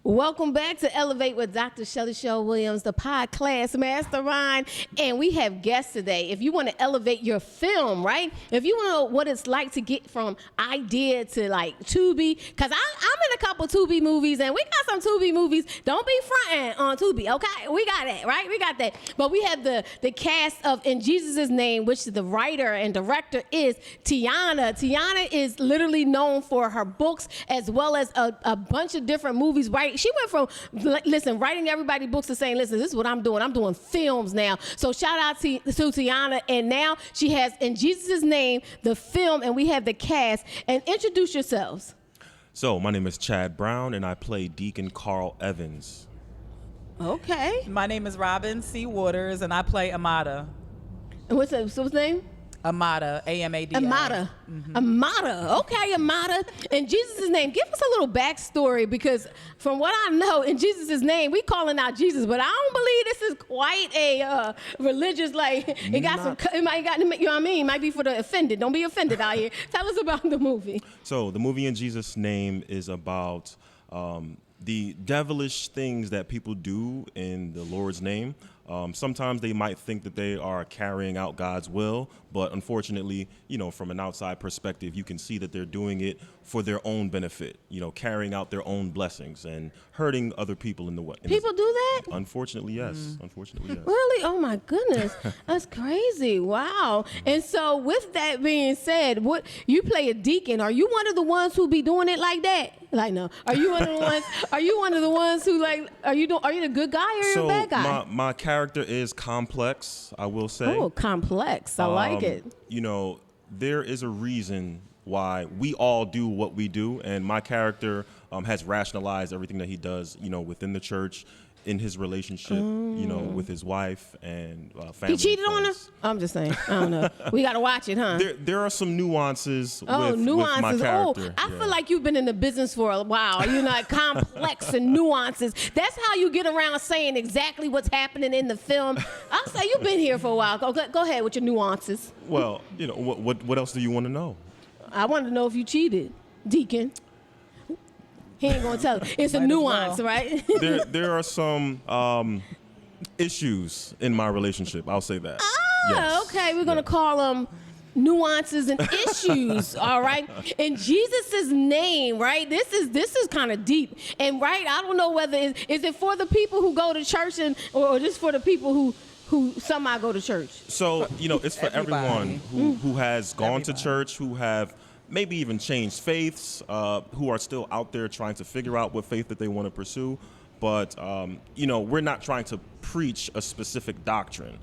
Welcome back to Elevate with Dr. Shelly Shell Williams, the podcast mastermind. And we have guests today. If you want to elevate your film, right? If you want to know what it's like to get from idea to like Tubi, because I'm in a couple Tubi movies and we got some Tubi movies. Don't be fronting on Tubi, okay? We got that, right? We got that. But we have the cast of In Jesus' Name, which the writer and director is Tiona. Tiona is literally known for her books as well as a bunch of different movies, right? She went from, listen, writing everybody books to saying, listen, this is what I'm doing. I'm doing films now. So shout out to Tiona. And now she has In Jesus' Name, the film, and we have the cast. And introduce yourselves. So my name is Chad Brown, and I play Deacon Carl Evans. Okay. My name is Robin Seawaters, and I play Amada. And what's his name? Amada, A-M-A-D-A. Amada. Amada. Okay, Amada. In Jesus' name, give us a little backstory, because from what I know, in Jesus' name, we calling out Jesus, but I don't believe this is quite a religious, like, it got it might got, you know what I mean? It might be for the offended. Don't be offended out here. Tell us about the movie. So the movie In Jesus' Name is about the devilish things that people do in the Lord's name. Sometimes they might think that they are carrying out God's will, but unfortunately, from an outside perspective, you can see that they're doing it for their own benefit, carrying out their own blessings and hurting other people in the way. People do that? Unfortunately, yes. Unfortunately, yes. Really? Oh my goodness. That's crazy. Wow. And so with that being said, what you play a deacon, are you one of the ones who be doing it like that? Like, no. Are you one of the ones who like, are you the good guy or the bad guy? My character is complex, I will say. Oh, complex. I like it. There is a reason why we all do what we do, and my character has rationalized everything that he does, within the church, in his relationship, with his wife and family. He cheated on her? I'm just saying. I don't know. We got to watch it, huh? There are some nuances with my character. I feel like you've been in the business for a while. You're not complex and nuances. That's how you get around saying exactly what's happening in the film. I'll say you've been here for a while. Go ahead with your nuances. Well, what else do you want to know? I want to know if you cheated, Deacon. He ain't gonna tell it. It's a nuance, right? There are some issues in my relationship. I'll say that. Yes. Okay. We're gonna call them nuances and issues. All right. In Jesus' name, right? This is kind of deep, and right. I don't know whether is it for the people who go to church or just for the people who somehow go to church. So it's for everyone who has gone to church, who have maybe even changed faiths, who are still out there trying to figure out what faith that they want to pursue. But, we're not trying to preach a specific doctrine.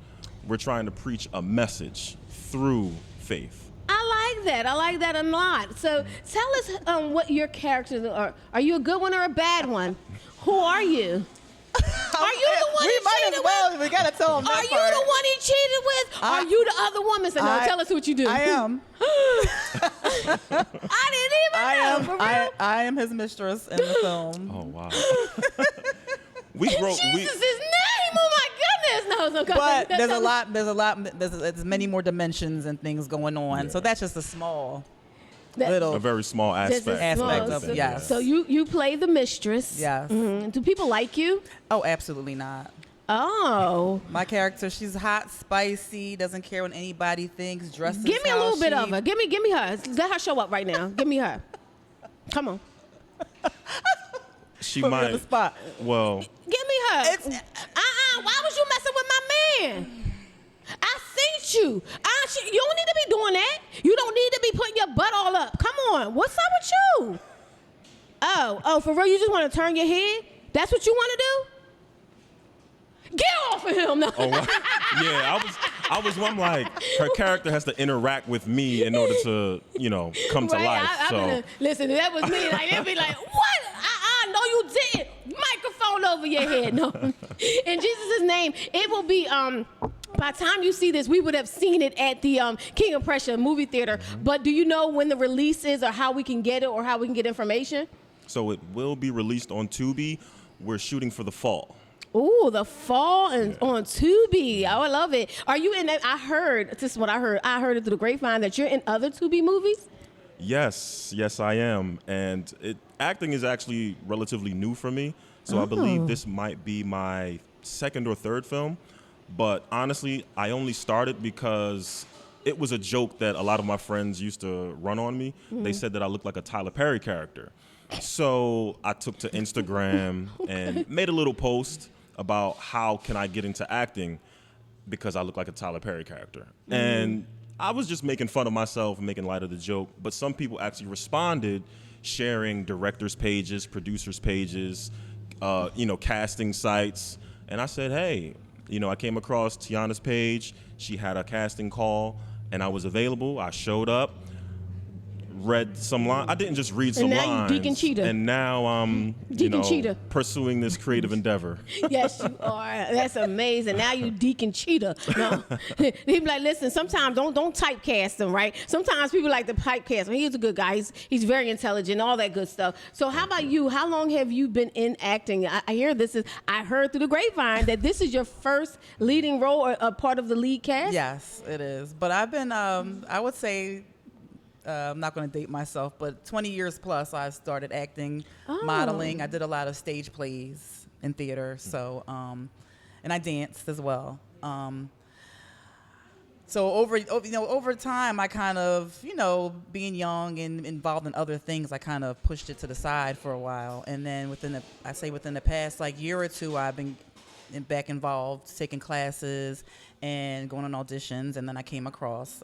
We're trying to preach a message through faith. I like that a lot. So tell us what your characters are. Are you a good one or a bad one? Who are you? Are you the one he cheated with? We gotta tell him that Are you the one he cheated with? Are you the other woman? So no, tell us what you do. I am. I didn't even know. I am his mistress in the film. Oh wow. Jesus' name. Oh my goodness. No. But there's many more dimensions and things going on. Yeah. So that's just a very small aspect of it. Yes. So you play the mistress. Yes. Mm-hmm. Do people like you? Oh, absolutely not. Oh. My character, she's hot, spicy, doesn't care what anybody thinks, dresses. Give me a little bit of her. Give me her. Let her show up right now. Give me her. Come on. She Put might. Me on the spot. Well. Give me her. Why was you messing with my man? I seen you. You don't need to be doing that. You don't need to be putting your butt all up. Come on. What's up with you? Oh, for real? You just want to turn your head? That's what you want to do? Get off of him. No. Oh, yeah, I'm like, her character has to interact with me in order to, come to life. Listen, that was me. Like, it'd be like, what? No, you didn't. Microphone over your head. No. In Jesus' name, it will be, by the time you see this, we would have seen it at the King of Prussia movie theater. Mm-hmm. But do you know when the release is or how we can get it or how we can get information? So it will be released on Tubi. We're shooting for the fall. Ooh, the fall and on Tubi. Oh, I love it. Are you in that? I heard, this is what I heard. I heard it through the grapevine that you're in other Tubi movies. Yes, I am. And acting is actually relatively new for me. So I believe this might be my second or third film. But honestly, I only started because it was a joke that a lot of my friends used to run on me. They said that I looked like a Tyler Perry character. So I took to Instagram and made a little post about how can I get into acting because I look like a Tyler Perry character. And I was just making fun of myself and making light of the joke, but some people actually responded, sharing directors' pages, producers' pages, casting sites. And I said, hey, I came across Tiona's page. She had a casting call, and I was available. I showed up, read some lines. I didn't just read some lines. And now you Deacon Cheetah. And now I'm, Deacon Cheetah. pursuing this creative endeavor. Yes, you are. That's amazing. Now you Deacon Cheetah. No, he be like, listen. Sometimes don't typecast him, right? Sometimes people like to typecast him. He's a good guy. He's very intelligent, all that good stuff. So how about you? How long have you been in acting? I heard through the grapevine that this is your first leading role or a part of the lead cast. Yes, it is. But I've been, I would say. I'm not going to date myself, but 20 years plus I started acting, modeling. I did a lot of stage plays in theater, so and I danced as well. So over time, I kind of, being young and involved in other things, I kind of pushed it to the side for a while, and then within the past year or two, I've been back involved, taking classes and going on auditions, and then I came across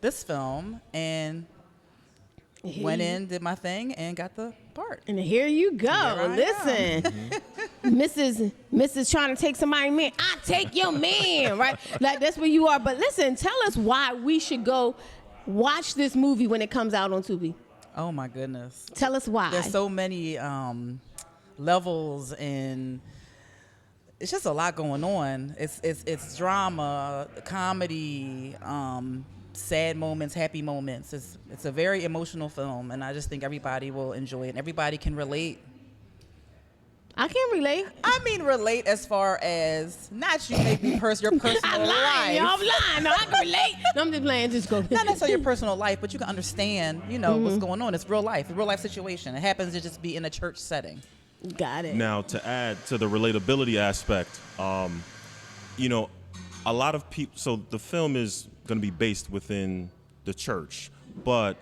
this film and went in, did my thing, and got the part. And here you go. Listen, Mrs. trying to take somebody's man. I take your man, right? Like that's where you are. But listen, tell us why we should go watch this movie when it comes out on Tubi. Oh my goodness. Tell us why. There's so many levels, and it's just a lot going on. It's drama, comedy, sad moments, happy moments. It's a very emotional film, and I just think everybody will enjoy it. And everybody can relate. I can relate. I mean, relate as far as not you, maybe your personal life. I'm lying. No, I can relate. No, I'm just playing. Just go. Not necessarily your personal life, but you can understand, what's going on. It's real life, a real life situation. It happens to just be in a church setting. Got it. Now, to add to the relatability aspect, a lot of people. So the film is going to be based within the church, but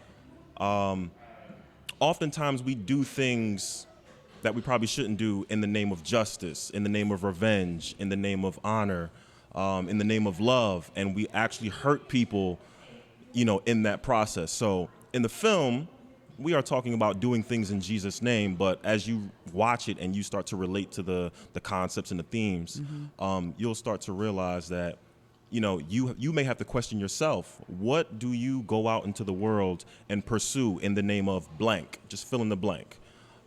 oftentimes we do things that we probably shouldn't do in the name of justice, in the name of revenge, in the name of honor, in the name of love, and we actually hurt people, in that process. So in the film, we are talking about doing things in Jesus' name, but as you watch it and you start to relate to the concepts and the themes, you'll start to realize that you may have to question yourself. What do you go out into the world and pursue in the name of blank? Just fill in the blank.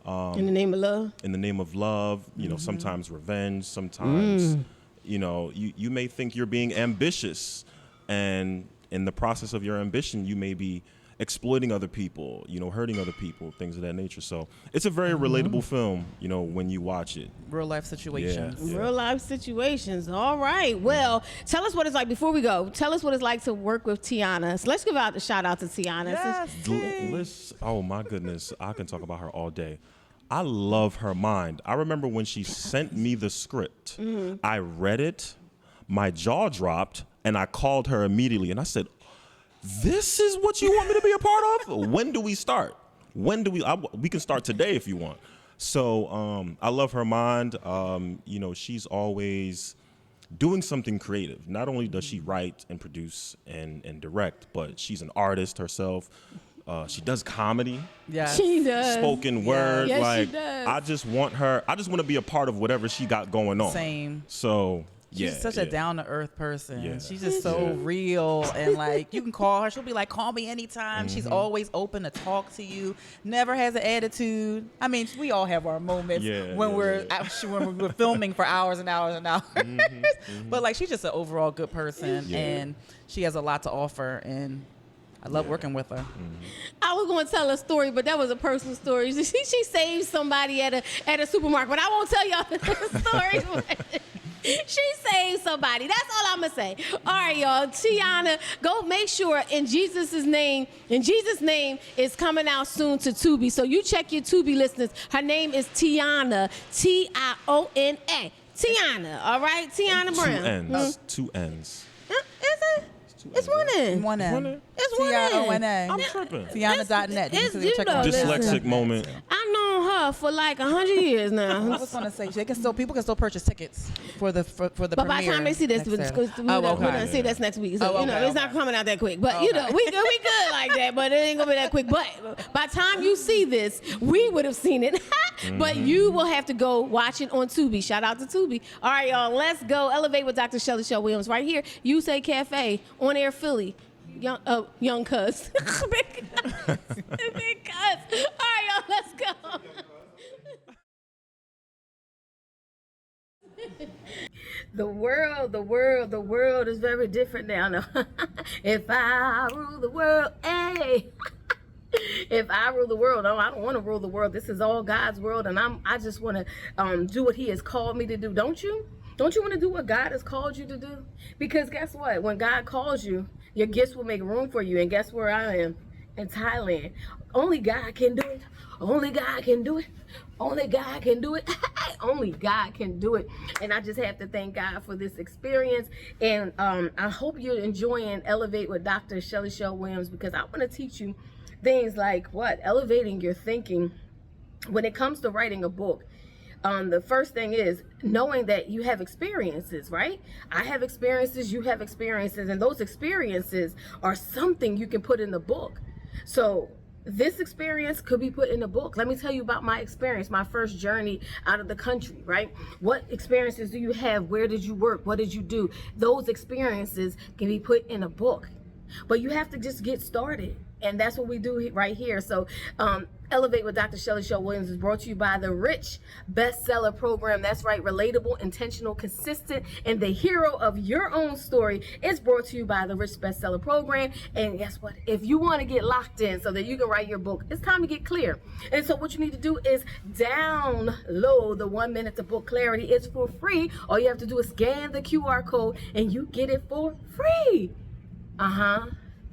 In the name of love? In the name of love, sometimes revenge, sometimes, you may think you're being ambitious, and in the process of your ambition, you may be exploiting other people, hurting other people, things of that nature. So it's a very relatable film, when you watch it. Real life situations. Yeah. Real life situations. All right. Well, tell us what it's like before we go. Tell us what it's like to work with Tiona. So let's give out the shout out to Tiona. Yes. Oh my goodness. I can talk about her all day. I love her mind. I remember when she sent me the script, I read it, my jaw dropped, and I called her immediately and I said, this is what you want me to be a part of? When do we start? We can start today if you want. So I love her mind. She's always doing something creative. Not only does she write and produce and direct, but she's an artist herself. She does comedy. Yeah, she does. Spoken word. Yes, she does. I just want to be a part of whatever she got going on. Same. So she's such a down-to-earth person. Yeah. She's just so real, and you can call her. She'll be like, call me anytime. She's always open to talk to you. Never has an attitude. I mean, we all have our moments when we're filming for hours and hours and hours. But she's just an overall good person, and she has a lot to offer, and I love working with her. I was going to tell a story, but that was a personal story. She saved somebody at a supermarket, but I won't tell y'all the story. She saved somebody. That's all I'm gonna say. All right, y'all. Tiona, go make sure in Jesus' name is coming out soon to Tubi. So you check your Tubi listeners. Her name is Tiona, Tiona. Tiona, all right? Tiona Brown. Two N's. Is it? It's one N. One N. It's one N. T-I-O-N-A. I'm tripping. Tiona.net. Dyslexic moment. I've known her for like 100 years now. I was gonna say people can still purchase tickets for the But premiere. by the time they see this, we're gonna see this next week. So it's not coming out that quick. But we good like that. But it ain't gonna be that quick. But by the time you see this, we would have seen it. But you will have to go watch it on Tubi. Shout out to Tubi. All right, y'all. Let's go elevate with Dr. Shelly Shell Williams right here. You Say Cafe on Air Philly. Young cuz. Big cuz. Big cuz. All right, y'all. Let's go. The world is very different now. No. If I rule the world, hey. If I rule the world, no, I don't want to rule the world. This is all God's world, and I just want to do what He has called me to do. Don't you? Don't you want to do what God has called you to do? Because guess what? When God calls you, your gifts will make room for you. And guess where I am? In Thailand. Only God can do it. Only God can do it. Only God can do it. Only God can do it. And I just have to thank God for this experience. And I hope you're enjoying Elevate with Dr. Shelly Shell Williams, because I want to teach you things like what? Elevating your thinking when it comes to writing a book. The first thing is knowing that you have experiences, right? I have experiences, you have experiences, and those experiences are something you can put in the book. So this experience could be put in a book. Let me tell you about my experience, my first journey out of the country, right? What experiences do you have? Where did you work? What did you do? Those experiences can be put in a book, but you have to just get started. And that's what we do right here. So Elevate with Dr. Shelly Shell Williams is brought to you by the Rich Bestseller Program. That's right, relatable, intentional, consistent, and the hero of your own story is brought to you by the Rich Bestseller Program. And guess what? If you want to get locked in so that you can write your book, it's time to get clear. And so what you need to do is download the 1 Minute to Book Clarity. It's for free. All you have to do is scan the QR code and you get it for free.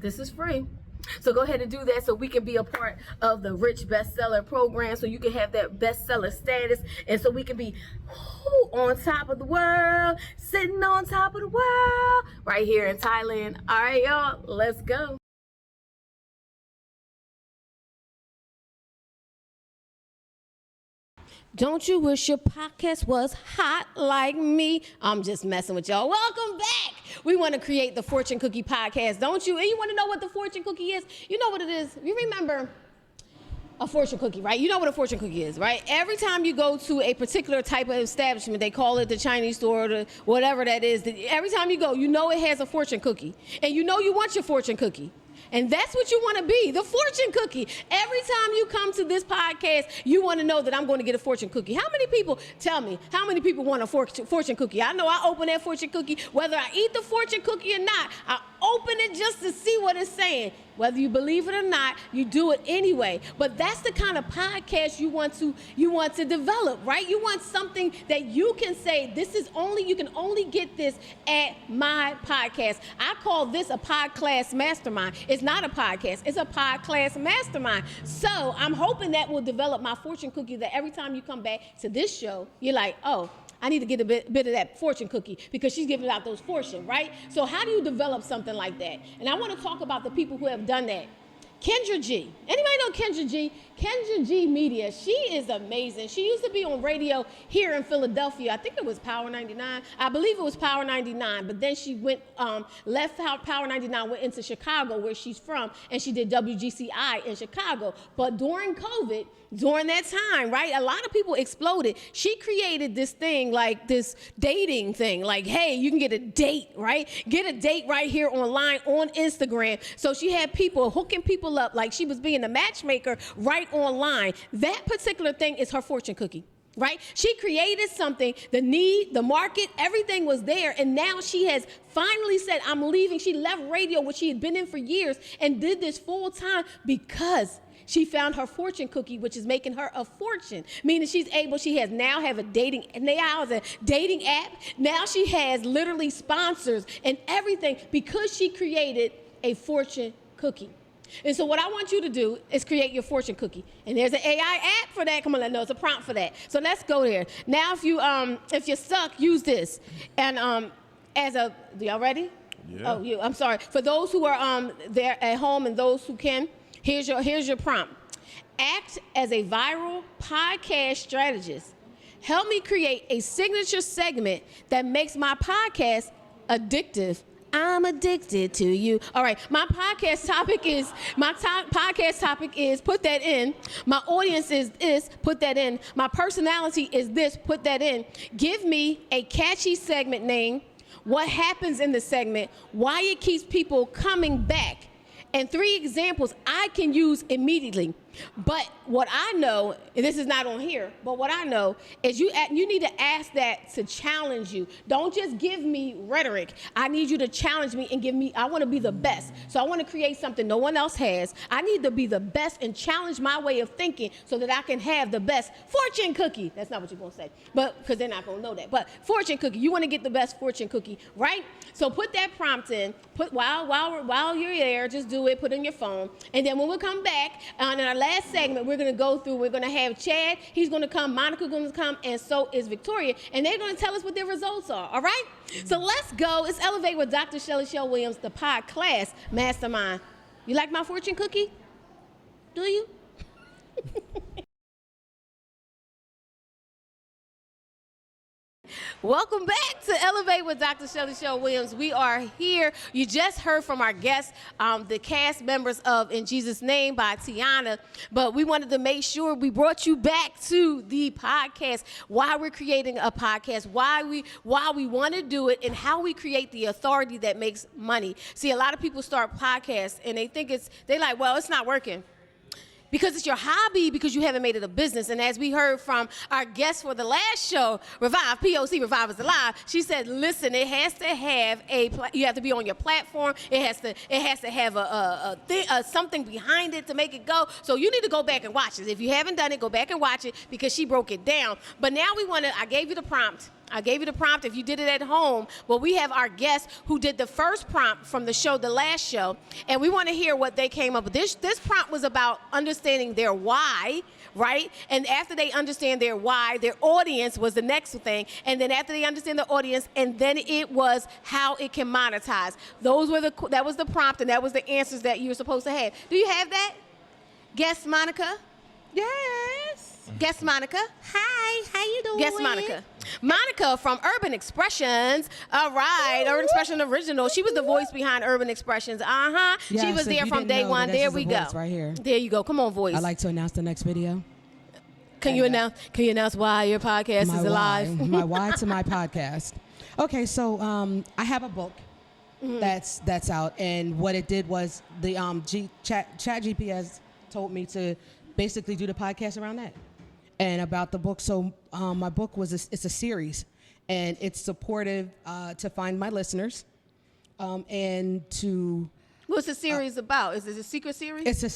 This is free. So go ahead and do that so we can be a part of the Rich Bestseller Program, so you can have that bestseller status, and so we can be on top of the world, sitting on top of the world right here in Thailand. All right, y'all, let's go. Don't you wish your podcast was hot like me? I'm just messing with y'all. Welcome back. We want to create the Fortune Cookie Podcast, don't you? And you want to know what the fortune cookie is? You know what it is. You remember a fortune cookie, right? You know what a fortune cookie is, right? Every time you go to a particular type of establishment, they call it the Chinese store or the whatever that is. Every time you go, you know it has a fortune cookie. And you know you want your fortune cookie. And that's what you want to be, the fortune cookie. Every time you come to this podcast, you want to know that I'm going to get a fortune cookie. How many people, tell me, how many people want a fortune cookie? I know I open that fortune cookie, whether I eat the fortune cookie or not, I open it just to see what it's saying. Whether you believe it or not, you do it anyway. But that's the kind of podcast you want to develop, right? You want something that you can say, you can only get this at my podcast. I call this a podcast mastermind. It's not a podcast, it's a podcast mastermind. So I'm hoping that will develop my fortune cookie, that every time you come back to this show, you're like, oh, I need to get a bit of that fortune cookie, because she's giving out those fortune, right? So how do you develop something like that? And I want to talk about the people who have done that. Kendra G. Anybody know Kendra G? Kendra G Media. She is amazing. She used to be on radio here in Philadelphia. I think it was Power 99. I believe it was Power 99. But then she went, left Power 99, went into Chicago, where she's from, and she did WGCI in Chicago. But during COVID, during that time, right, a lot of people exploded. She created this thing, like this dating thing, like, hey, you can get a date, right? Get a date right here online on Instagram. So she had people hooking people up like she was being a matchmaker right online. That particular thing is her fortune cookie. right? She created something, the need, the market, everything was there. And now she has finally said, I'm leaving. She left radio, which she had been in for years, and did this full time because she found her fortune cookie, which is making her a fortune, meaning she has now have a dating app. Now she has literally sponsors and everything because she created a fortune cookie. And so what I want you to do is create your fortune cookie. And there's an AI app for that. Come on, no, it's a prompt for that. So let's go there. Now, if you're stuck, use this. And y'all ready? Yeah. Oh, I'm sorry. For those who are there at home and those who can, here's your prompt. Act as a viral podcast strategist. Help me create a signature segment that makes my podcast addictive. I'm addicted to you. All right, my podcast topic is put that in. My audience is this, put that in. My personality is this, put that in. Give me a catchy segment name, what happens in the segment, why it keeps people coming back, and 3 examples I can use immediately. But what I know, and this is not on here, but what I know is you need to ask that to challenge you. Don't just give me rhetoric. I need you to challenge me and I want to be the best. So I want to create something no one else has. I need to be the best and challenge my way of thinking so that I can have the best fortune cookie. That's not what you're going to say, but because they're not going to know that. But fortune cookie, you want to get the best fortune cookie, right? So put that prompt in. While you're there, just do it. Put it in your phone. And then when we come back, in our last segment, we're going to have Chad. He's going to come. Monica's going to come. And so is Victoria. And they're going to tell us what their results are. All right? So let's go. It's Elevate with Dr. Shelly Shell Williams, the podcast mastermind. You like my fortune cookie? Do you? Welcome back to Elevate with Dr. Shelly Shell Williams. We are here. You just heard from our guests, the cast members of In Jesus' Name by Tiona, but we wanted to make sure we brought you back to the podcast, why we're creating a podcast, why we want to do it, and how we create the authority that makes money. See, a lot of people start podcasts and they think they're like, well, it's not working. Because it's your hobby, because you haven't made it a business. And as we heard from our guest for the last show, Revive, POC, Revive is Alive, she said, listen, it has to have you have to be on your platform. It has to have something behind it to make it go. So you need to go back and watch it. If you haven't done it, go back and watch it because she broke it down. But now I gave you the prompt. If you did it at home. Well, we have our guests who did the first prompt from the show, the last show, and we want to hear what they came up with. This prompt was about understanding their why, right? And after they understand their why, their audience was the next thing. And then after they understand the audience, and then it was how it can monetize. That was the prompt, and that was the answers that you were supposed to have. Do you have that? Guest Monica? Yes. Guest Monica. Hi, how you doing? Guest Monica. Monica from Urban Expressions. All right, Urban Expression Original. She was the voice behind Urban Expressions. Yes, she was there from day one. There we go. Right here. There you go. Come on, voice. I'd like to announce the next video. Can you announce why your podcast is alive? My why to my podcast. Okay, so I have a book that's out, and what it did was the Chat GPS told me to basically do the podcast around that. And about the book, so my book it's a series, and it's supportive to find my listeners, and to. What's the series about? Is it a secret series? It's a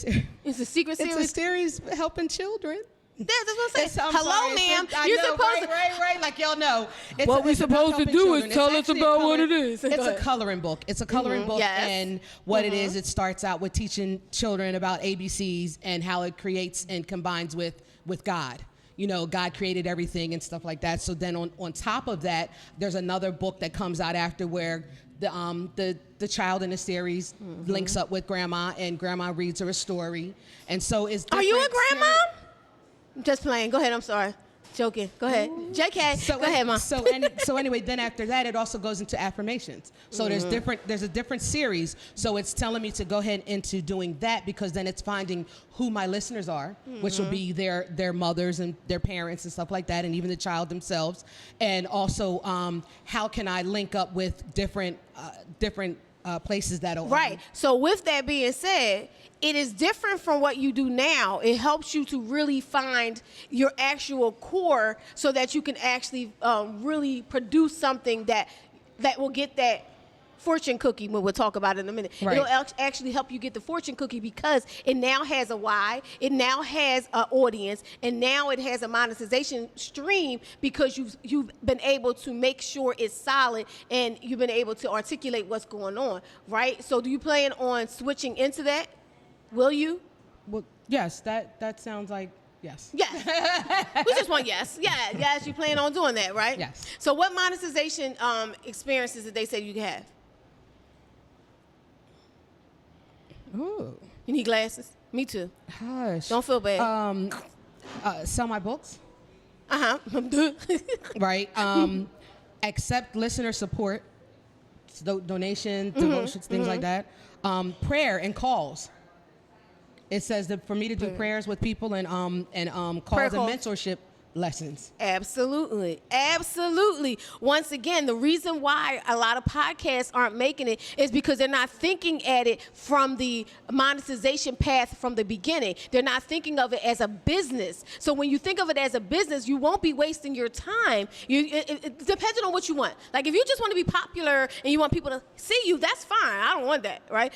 secret series. It's a series helping children. That's what I'm saying. Hello, ma'am. You're supposed to. Right. Like y'all know. What we're supposed to do is tell us about what it is. It's a coloring book. It's a coloring book, yes. And what it is, it starts out with teaching children about ABCs and how it creates and combines with God. You know, God created everything and stuff like that. So then on top of that, there's another book that comes out after where the child in the series links up with grandma, and grandma reads her a story. And so it's Are you a grandma? I'm just playing. Go ahead. I'm sorry. Joking. Go ahead. JK. Go ahead, Mom. So anyway, then after that, it also goes into affirmations. So there's a different series. So it's telling me to go ahead into doing that, because then it's finding who my listeners are, which will be their mothers and their parents and stuff like that, and even the child themselves. And also, how can I link up with different places that'll Right. So with that being said, it is different from what you do now. It helps you to really find your actual core so that you can actually really produce something that will get that fortune cookie when we'll talk about it in a minute. Right. It'll actually help you get the fortune cookie because it now has a why, it now has an audience, and now it has a monetization stream because you've been able to make sure it's solid and you've been able to articulate what's going on, right? So do you plan on switching into that? Will you? Well, yes, that sounds like yes. Yes. We just want yes. Yeah, yes, you plan on doing that, right? Yes. So what monetization experiences did they say you could have? Ooh. You need glasses? Me too. Gosh. Don't feel bad. Sell my books. Uh-huh. Right. Accept listener support, donation, devotions, things like that. Prayer and calls. It says that for me to do prayers with people and calls and mentorship lessons. Absolutely. Absolutely. Once again, the reason why a lot of podcasts aren't making it is because they're not thinking at it from the monetization path from the beginning. They're not thinking of it as a business. So when you think of it as a business, you won't be wasting your time. It depends on what you want. Like if you just want to be popular and you want people to see you, that's fine. I don't want that, right?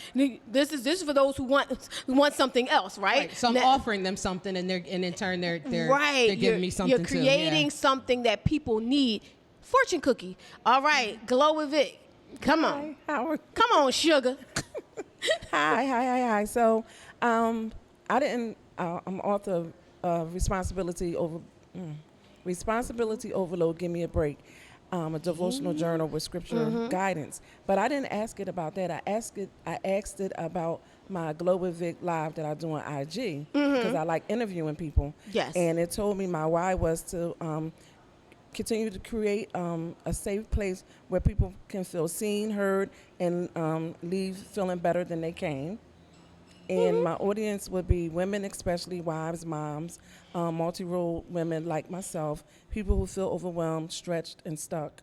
This is for those who want something else, right? So I'm offering them something, and in turn they're giving me something. You're creating something that people need. Fortune cookie. All right, Glow with Vic. Come on. Hi, Howard. Come on, sugar. Hi. So, I'm author of Responsibility Overload. Give me a break. A devotional journal with scripture guidance. But I didn't ask it about that. I asked it about my Glow with Vic live that I do on IG because I like interviewing people. Yes. And it told me my why was to continue to create a safe place where people can feel seen, heard, and leave feeling better than they came. And my audience would be women, especially wives, moms, multi-role women like myself, people who feel overwhelmed, stretched, and stuck,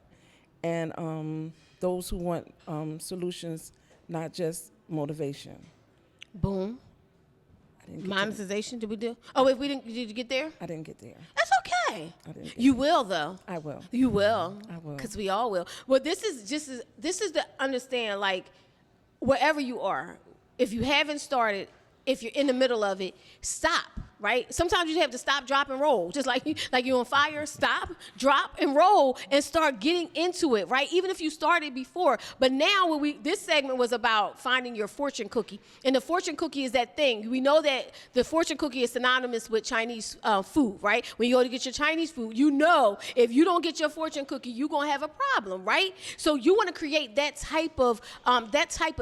and those who want solutions, not just motivation. Boom. Monetization, did we do? Did you get there? I didn't get there. That's okay. I didn't get You will though. I will. You will. I will. Because we all will. Well, this is to understand, like, wherever you are, if you haven't started, if you're in the middle of it, stop. Right? Sometimes you have to stop, drop, and roll. Just like you're on fire, stop, drop, and roll, and start getting into it, right? Even if you started before. But now this segment was about finding your fortune cookie. And the fortune cookie is that thing. We know that the fortune cookie is synonymous with Chinese food, right? When you go to get your Chinese food, you know if you don't get your fortune cookie, you're going to have a problem, right? So you want to create that type of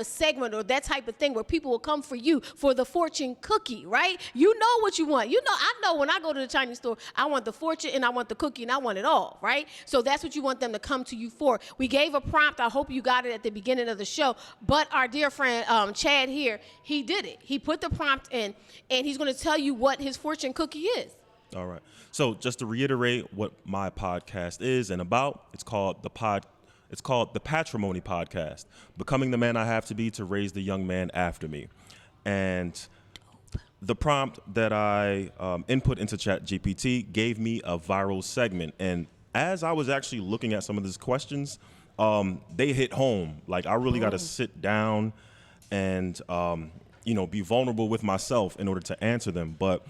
segment or that type of thing where people will come for you for the fortune cookie, right? You know what you want. I know when I go to the Chinese store, I want the fortune and I want the cookie and I want it all, right? So that's what you want them to come to you for. We gave a prompt. I hope you got it at the beginning of the show. But our dear friend Chad here, he did it. He put the prompt in, and he's going to tell you what his fortune cookie is. All right. So just to reiterate what my podcast is and about, it's called the Patrimony Podcast, becoming the man I have to be to raise the young man after me. And the prompt that I input into ChatGPT gave me a viral segment. And as I was actually looking at some of these questions, they hit home. Like, I really got to sit down and, be vulnerable with myself in order to answer them. But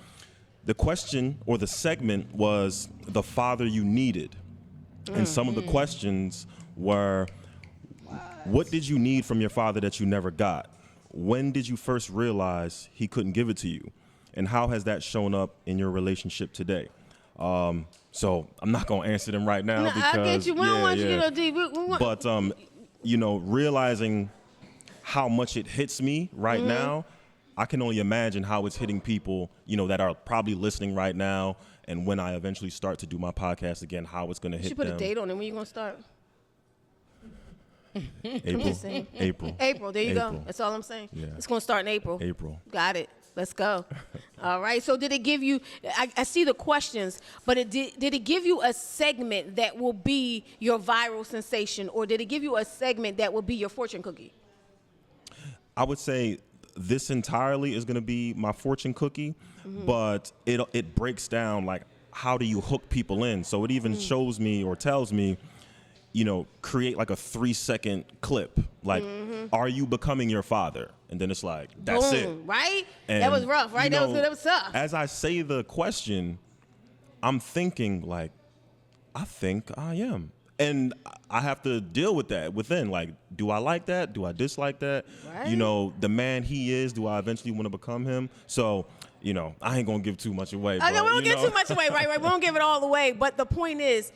the question or the segment was the father you needed. And some of the questions were, what did you need from your father that you never got? When did you first realize he couldn't give it to you? And how has that shown up in your relationship today? So I'm not going to answer them right now. Because, I get you. We don't want you to get deep. But, realizing how much it hits me right now, I can only imagine how it's hitting people, that are probably listening right now. And when I eventually start to do my podcast again, how it's going to hit them. You should put a date on it. When you going to start? April. April. There you go. That's all I'm saying. Yeah. It's going to start in April. April. Got it. Let's go. All right. So did it give you, I see the questions, but did it give you a segment that will be your viral sensation, or did it give you a segment that will be your fortune cookie? I would say this entirely is going to be my fortune cookie, but it breaks down like how do you hook people in. So it even shows me or tells me, create like a 3-second clip. Like, are you becoming your father? And then it's like, that's Boom, it. Right? And, that was rough, right? That was tough. As I say the question, I'm thinking like, I think I am. And I have to deal with that within. Like, do I like that? Do I dislike that? Right. The man he is, do I eventually want to become him? So, I ain't going to give too much away. No, we don't give too much away, right? We don't give it all away. But the point is,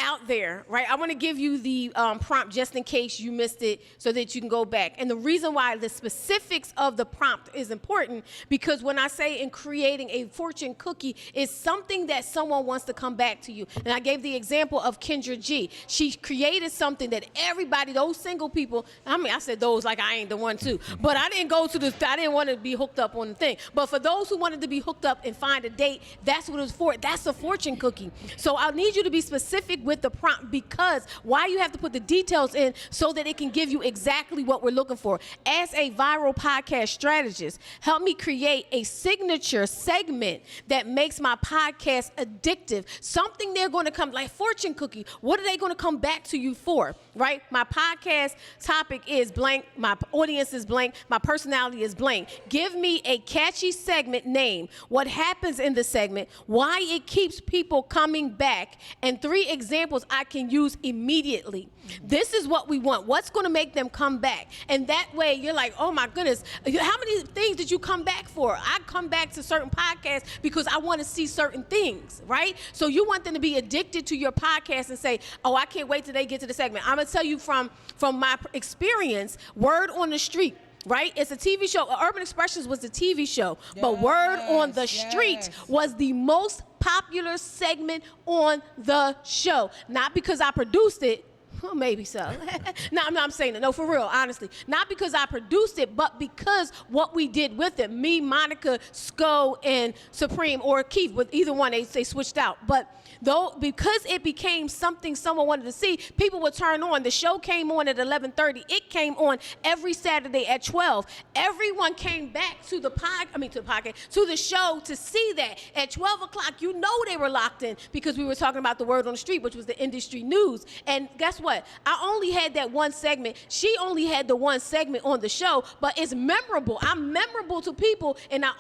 out there, right? I want to give you the prompt just in case you missed it so that you can go back. And the reason why the specifics of the prompt is important, because when I say in creating a fortune cookie, is something that someone wants to come back to you. And I gave the example of Kendra G. She created something that everybody, those single people, I said those like I ain't the one too, but I didn't I didn't want to be hooked up on the thing. But for those who wanted to be hooked up and find a date, that's what it was for. That's a fortune cookie. So I need you to be specific with the prompt, because why you have to put the details in so that it can give you exactly what we're looking for. As a viral podcast strategist, help me create a signature segment that makes my podcast addictive. Something they're going to come, like fortune cookie. What are they going to come back to you for, right? My podcast topic is blank. My audience is blank. My personality is blank. Give me a catchy segment name, what happens in the segment, why it keeps people coming back, and 3 examples I can use immediately. This is what we want. What's going to make them come back? And that way you're like, oh my goodness, how many things did you come back for? I come back to certain podcasts because I want to see certain things, right? So you want them to be addicted to your podcast and say, oh, I can't wait till they get to the segment. I'm going to tell you from my experience, word on the street. Right? It's a TV show. Urban Expressions was the TV show, but Word on the Street was the most popular segment on the show. Not because I produced it. Well, maybe so. No, I'm saying it. No, for real, honestly. Not because I produced it, but because what we did with it. Me, Monica, Sco, and Supreme, or Keith, with either one, they switched out. But because it became something someone wanted to see, people would turn on. The show came on at 11:30. It came on every Saturday at 12. Everyone came back to the podcast, to the show to see that. At 12 o'clock, they were locked in because we were talking about the Word on the Street, which was the industry news. And guess what? I only had that one segment. She only had the one segment on the show, but it's memorable. I'm memorable to people, and I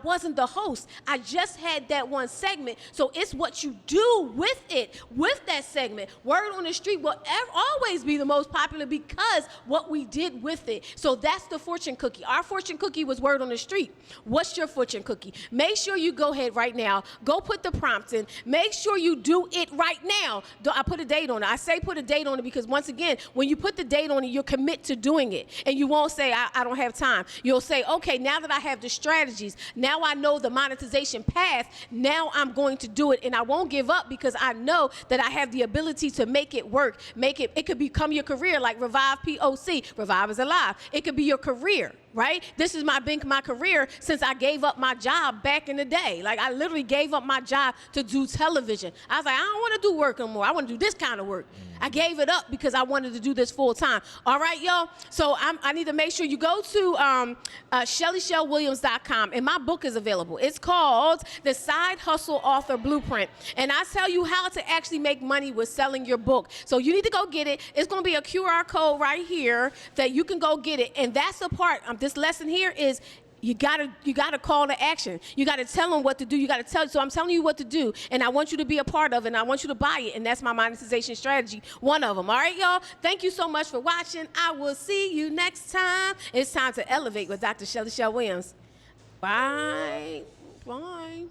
wasn't the host. I just had that one segment. So it's what you do with it, with that segment. Word on the Street will always be the most popular because what we did with it. So that's the fortune cookie. Our fortune cookie was Word on the Street. What's your fortune cookie? Make sure you go ahead right now. Go put the prompts in. Make sure you do it right now. I put a date on it. I say put a date on it because, once again, when you put the date on it, you'll commit to doing it. And you won't say, I don't have time. You'll say, okay, now that I have the strategies, now I know the monetization path, now I'm going to do it. And I won't give up because I know that I have the ability to make it work. It could become your career, like Revive POC. Revive is alive. It could be your career. Right? This has been my career since I gave up my job back in the day. Like, I literally gave up my job to do television. I was like, I don't want to do work no more. I want to do this kind of work. I gave it up because I wanted to do this full time. All right, y'all? So I need to make sure you go to ShellyShellWilliams.com, and my book is available. It's called The Side Hustle Author Blueprint. And I tell you how to actually make money with selling your book. So you need to go get it. It's going to be a QR code right here that you can go get it. And that's the part. This lesson here is you gotta call to action. You gotta tell them what to do. So I'm telling you what to do, and I want you to be a part of it, and I want you to buy it, and that's my monetization strategy, one of them. All right, y'all? Thank you so much for watching. I will see you next time. It's time to elevate with Dr. Shelly Shell Williams. Bye. Bye.